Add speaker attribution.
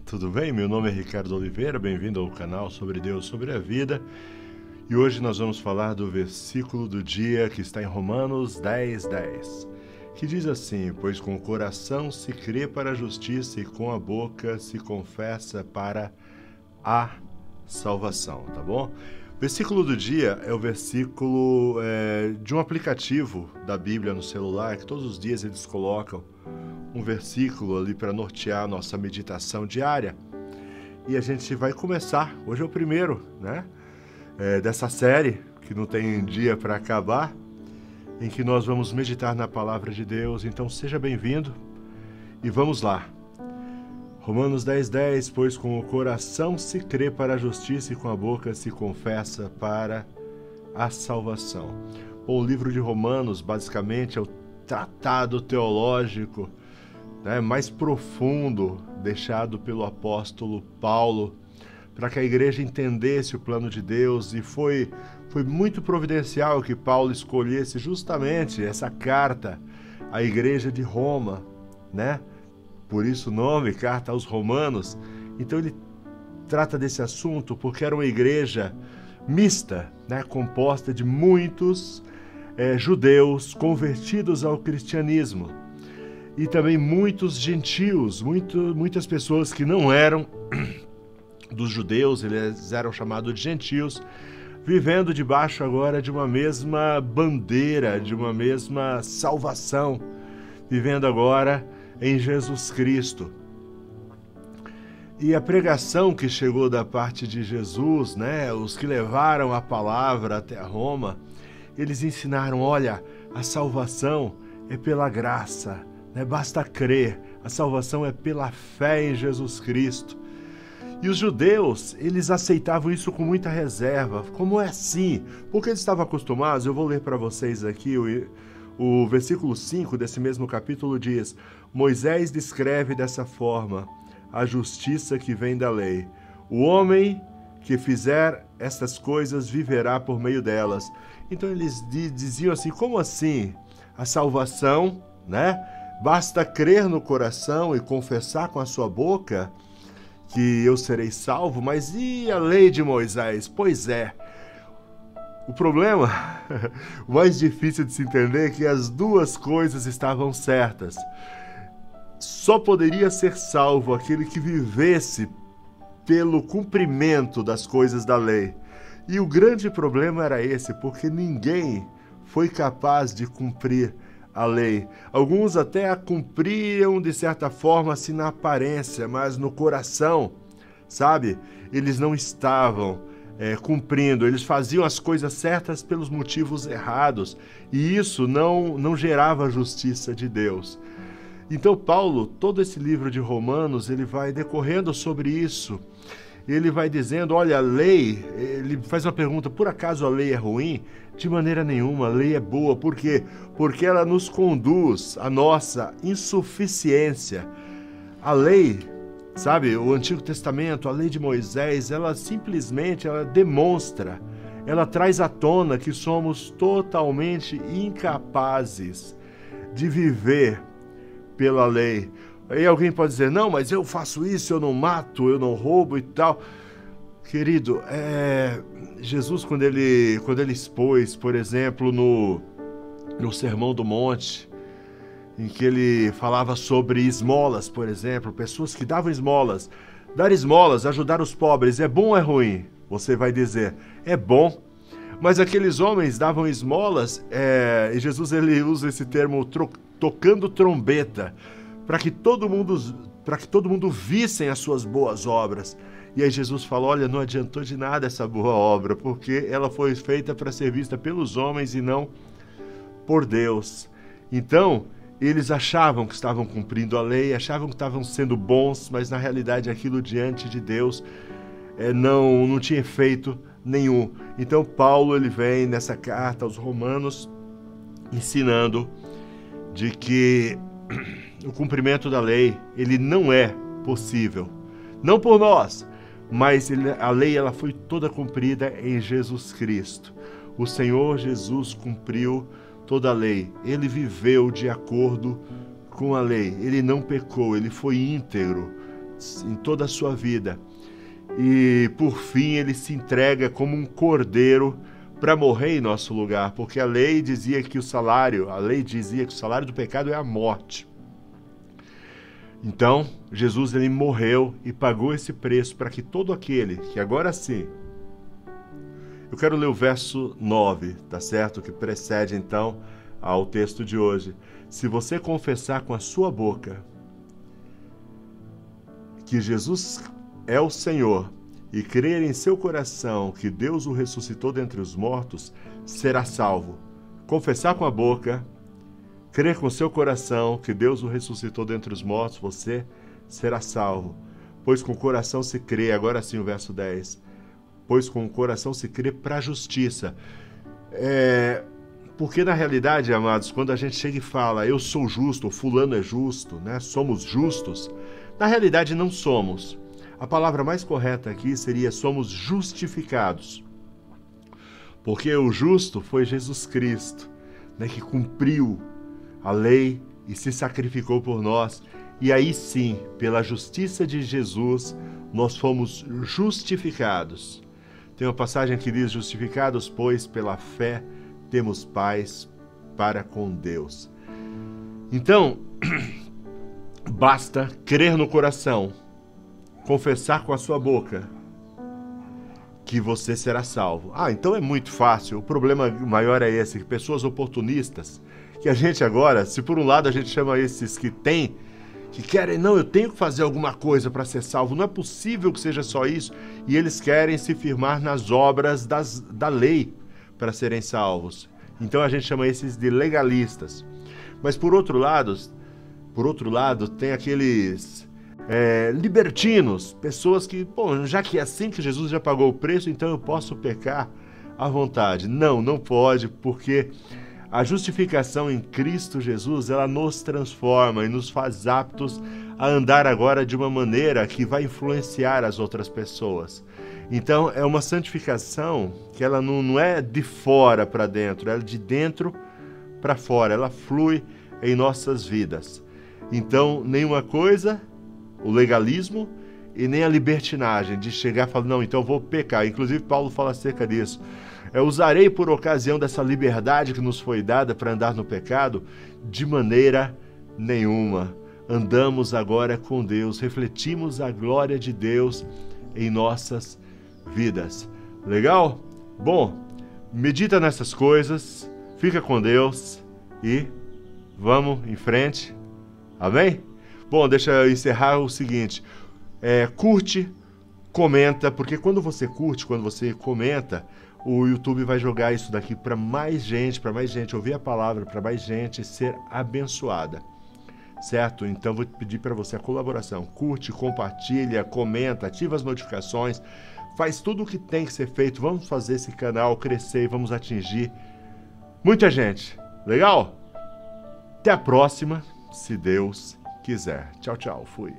Speaker 1: tudo bem? Meu nome é Ricardo Oliveira, bem-vindo ao canal Sobre Deus, Sobre a Vida. E hoje nós vamos falar do versículo do dia que está em Romanos 10:10, que diz assim: pois com o coração se crê para a justiça e com a boca se confessa para a salvação, tá bom? O versículo do dia é o versículo de um aplicativo da Bíblia no celular, que todos os dias eles colocam um versículo ali para nortear a nossa meditação diária. E a gente vai começar, hoje é o primeiro, né? Dessa série, que não tem dia para acabar, em que nós vamos meditar na Palavra de Deus. Então seja bem-vindo e vamos lá. Romanos 10:10, pois com o coração se crê para a justiça e com a boca se confessa para a salvação. Bom, o livro de Romanos, basicamente, é o tratado teológico mais profundo deixado pelo apóstolo Paulo para que a igreja entendesse o plano de Deus, e foi muito providencial que Paulo escolhesse justamente essa carta à igreja de Roma, né? Por isso o nome, Carta aos Romanos. Então ele trata desse assunto porque era uma igreja mista, né? Composta de muitos judeus convertidos ao cristianismo e também muitos gentios, muitas pessoas que não eram dos judeus, eles eram chamados de gentios, vivendo debaixo agora de uma mesma bandeira, de uma mesma salvação, vivendo agora em Jesus Cristo. E a pregação que chegou da parte de Jesus, né, os que levaram a palavra até Roma, eles ensinaram: olha, a salvação é pela graça, né, basta crer, a salvação é pela fé em Jesus Cristo. E os judeus, eles aceitavam isso com muita reserva. Como é assim? Porque eles estavam acostumados. Eu vou ler para vocês aqui o versículo 5 desse mesmo capítulo diz: Moisés descreve dessa forma a justiça que vem da lei. O homem que fizer estas coisas viverá por meio delas. Então eles diziam assim: como assim? A salvação, né? Basta crer no coração e confessar com a sua boca que eu serei salvo, mas e a lei de Moisés? Pois é. O problema, o mais difícil de se entender, é que as duas coisas estavam certas. Só poderia ser salvo aquele que vivesse pelo cumprimento das coisas da lei. E o grande problema era esse, porque ninguém foi capaz de cumprir a lei. Alguns até a cumpriam de certa forma assim na aparência, mas no coração, sabe? Eles não estavam cumprindo, eles faziam as coisas certas pelos motivos errados, e isso não gerava a justiça de Deus. Então Paulo, todo esse livro de Romanos, ele vai decorrendo sobre isso. Ele vai dizendo: olha, a lei, ele faz uma pergunta: por acaso a lei é ruim? De maneira nenhuma, a lei é boa. Por quê? Porque ela nos conduz à nossa insuficiência. A lei, sabe, o Antigo Testamento, a lei de Moisés, ela simplesmente demonstra, ela traz à tona que somos totalmente incapazes de viver pela lei. Aí alguém pode dizer: não, mas eu faço isso, eu não mato, eu não roubo e tal. Querido, Jesus, quando ele expôs, por exemplo, no Sermão do Monte, em que ele falava sobre esmolas, por exemplo, pessoas que davam esmolas. Dar esmolas, ajudar os pobres, é bom ou é ruim? Você vai dizer: é bom. Mas aqueles homens davam esmolas, e Jesus ele usa esse termo tocando trombeta, para que todo mundo vissem as suas boas obras. E aí Jesus fala: olha, não adiantou de nada essa boa obra, porque ela foi feita para ser vista pelos homens e não por Deus. Então, eles achavam que estavam cumprindo a lei, achavam que estavam sendo bons, mas na realidade aquilo diante de Deus não tinha efeito nenhum. Então Paulo ele vem nessa carta aos Romanos ensinando de que o cumprimento da lei, ele não é possível. Não por nós, mas a lei ela foi toda cumprida em Jesus Cristo. O Senhor Jesus cumpriu toda a lei. Ele viveu de acordo com a lei. Ele não pecou, ele foi íntegro em toda a sua vida. E por fim ele se entrega como um cordeiro para morrer em nosso lugar, porque a lei dizia que o salário do pecado é a morte. Então, Jesus ele morreu e pagou esse preço para que todo aquele que agora sim... Eu quero ler o verso 9, tá certo? Que precede então ao texto de hoje. Se você confessar com a sua boca que Jesus é o Senhor e crer em seu coração que Deus o ressuscitou dentre os mortos, será salvo. Confessar com a boca, crer com seu coração que Deus o ressuscitou dentre os mortos, você será salvo. Pois com o coração se crê, agora sim o verso 10, pois com o coração se crê para a justiça. Porque na realidade, amados, quando a gente chega e fala, eu sou justo, ou fulano é justo, né? Somos justos, na realidade não somos. A palavra mais correta aqui seria somos justificados. Porque o justo foi Jesus Cristo, né, que cumpriu a lei e se sacrificou por nós. E aí sim, pela justiça de Jesus, nós fomos justificados. Tem uma passagem que diz, justificados, pois, pela fé, temos paz para com Deus. Então, basta crer no coração, confessar com a sua boca que você será salvo. Então é muito fácil. O problema maior é esse, que pessoas oportunistas, que a gente agora, se por um lado a gente chama esses que querem, não, eu tenho que fazer alguma coisa para ser salvo, não é possível que seja só isso, e eles querem se firmar nas obras da lei para serem salvos. Então a gente chama esses de legalistas. Mas por outro lado tem aqueles libertinos, pessoas que, já que é assim que Jesus já pagou o preço, então eu posso pecar à vontade. Não pode, porque a justificação em Cristo Jesus, ela nos transforma e nos faz aptos a andar agora de uma maneira que vai influenciar as outras pessoas. Então é uma santificação que ela não é de fora para dentro, ela é de dentro para fora, ela flui em nossas vidas. Então nenhuma coisa, o legalismo, e nem a libertinagem de chegar e falar, não, então eu vou pecar. Inclusive Paulo fala acerca disso. Eu usarei por ocasião dessa liberdade que nos foi dada para andar no pecado? De maneira nenhuma. Andamos agora com Deus, refletimos a glória de Deus em nossas vidas. Legal? Bom, medita nessas coisas, fica com Deus e vamos em frente. Amém? Bom, deixa eu encerrar o seguinte, curte, comenta, porque quando você curte, quando você comenta, o YouTube vai jogar isso daqui para mais gente ouvir a palavra, para mais gente ser abençoada, certo? Então vou pedir para você a colaboração, curte, compartilha, comenta, ativa as notificações, faz tudo o que tem que ser feito, vamos fazer esse canal crescer e vamos atingir muita gente, legal? Até a próxima, se Deus quiser. Tchau, tchau, fui.